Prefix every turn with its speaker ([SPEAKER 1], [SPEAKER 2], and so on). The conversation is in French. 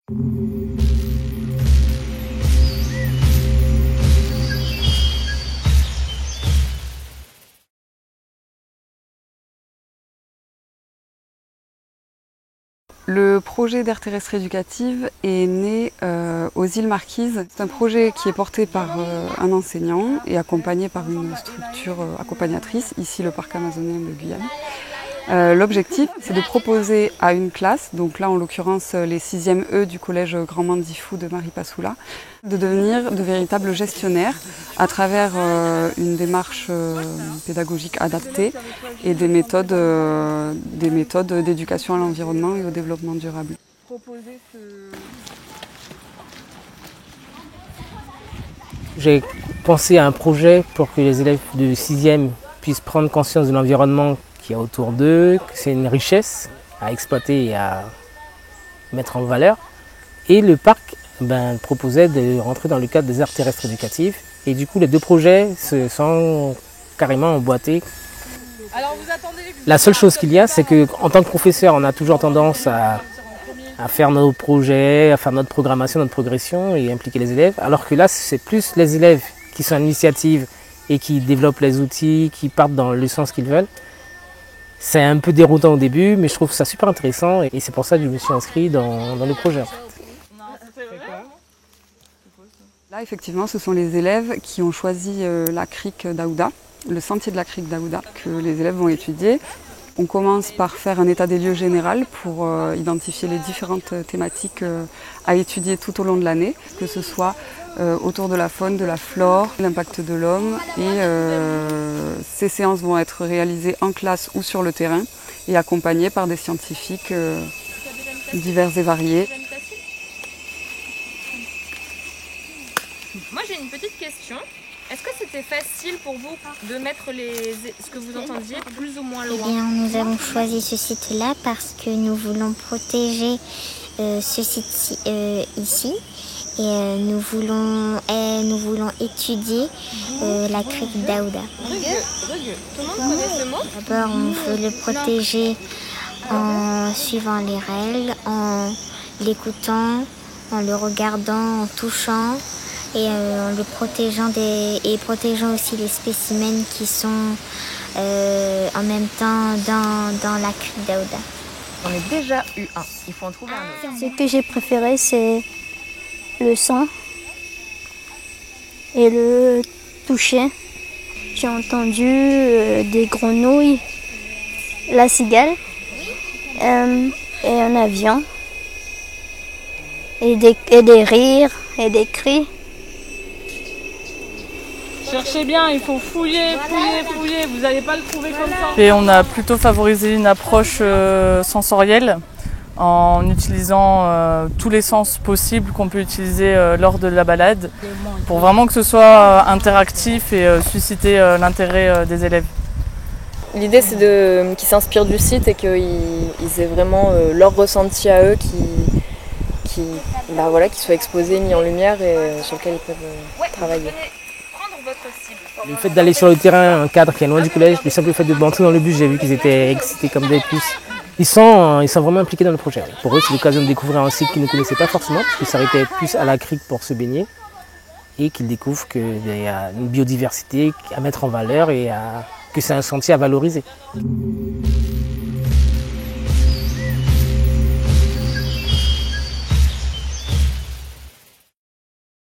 [SPEAKER 1] Le projet d'aire terrestre éducative est né aux îles Marquises. C'est un projet qui est porté par un enseignant et accompagné par une structure accompagnatrice, ici le parc amazonien de Guyane. L'objectif, c'est de proposer à une classe, donc là en l'occurrence les 6e E du collège Grand Mandifou de Maripasoula, de devenir de véritables gestionnaires à travers une démarche pédagogique adaptée et des méthodes d'éducation à l'environnement et au développement durable.
[SPEAKER 2] J'ai pensé à un projet pour que les élèves de 6e puissent prendre conscience de l'environnement qu'il y a autour d'eux, que c'est une richesse à exploiter et à mettre en valeur. Et le parc proposait de rentrer dans le cadre des aires terrestres éducatives. Et du coup, les deux projets se sont carrément emboîtés. La seule chose qu'il y a, c'est qu'en tant que professeur, on a toujours tendance à faire nos projets, à faire notre programmation, notre progression et impliquer les élèves. Alors que là, c'est plus les élèves qui sont à l'initiative et qui développent les outils, qui partent dans le sens qu'ils veulent. C'est un peu déroutant au début, mais je trouve ça super intéressant et c'est pour ça que je me suis inscrit dans le projet.
[SPEAKER 1] Là, effectivement, ce sont les élèves qui ont choisi la crique d'Aouda, le sentier de la crique d'Aouda, que les élèves vont étudier. On commence par faire un état des lieux général pour identifier les différentes thématiques à étudier tout au long de l'année, que ce soit autour de la faune, de la flore, l'impact de l'homme. Et ces séances vont être réalisées en classe ou sur le terrain et accompagnées par des scientifiques divers et variés.
[SPEAKER 3] Moi j'ai une petite question. Est-ce que c'était facile pour vous de mettre ce que vous entendiez plus ou moins loin?
[SPEAKER 4] Eh bien, nous avons choisi ce site-là parce que nous voulons protéger ce site ici et nous voulons étudier la crique d'Aouda.
[SPEAKER 3] Tout le monde connaît ce mot?
[SPEAKER 4] D'abord, on veut le protéger en suivant les règles, en l'écoutant, en le regardant, en touchant. Et en le protégeant et protégeant aussi les spécimens qui sont en même temps dans la crique d'Aouda.
[SPEAKER 3] J'en ai déjà eu un, il faut en trouver un autre.
[SPEAKER 5] Ce que j'ai préféré, c'est le sang et le toucher. J'ai entendu des grenouilles, la cigale et un avion et des rires et des cris.
[SPEAKER 6] Cherchez bien, il faut fouiller, vous n'allez pas le trouver comme ça.
[SPEAKER 7] Et on a plutôt favorisé une approche sensorielle en utilisant tous les sens possibles qu'on peut utiliser lors de la balade pour vraiment que ce soit interactif et susciter l'intérêt des élèves.
[SPEAKER 8] L'idée c'est qu'ils s'inspirent du site et qu'ils aient vraiment leur ressenti à eux qui soient exposés, mis en lumière et sur lequel ils peuvent travailler.
[SPEAKER 2] Le fait d'aller sur le terrain, un cadre qui est loin du collège, le simple fait d'entrer dans le bus, j'ai vu qu'ils étaient excités comme des puces. Ils sont vraiment impliqués dans le projet. Pour eux, c'est l'occasion de découvrir un site qu'ils ne connaissaient pas forcément, parce qu'ils s'arrêtaient plus à la crique pour se baigner, et qu'ils découvrent qu'il y a une biodiversité à mettre en valeur et que c'est un sentier à valoriser.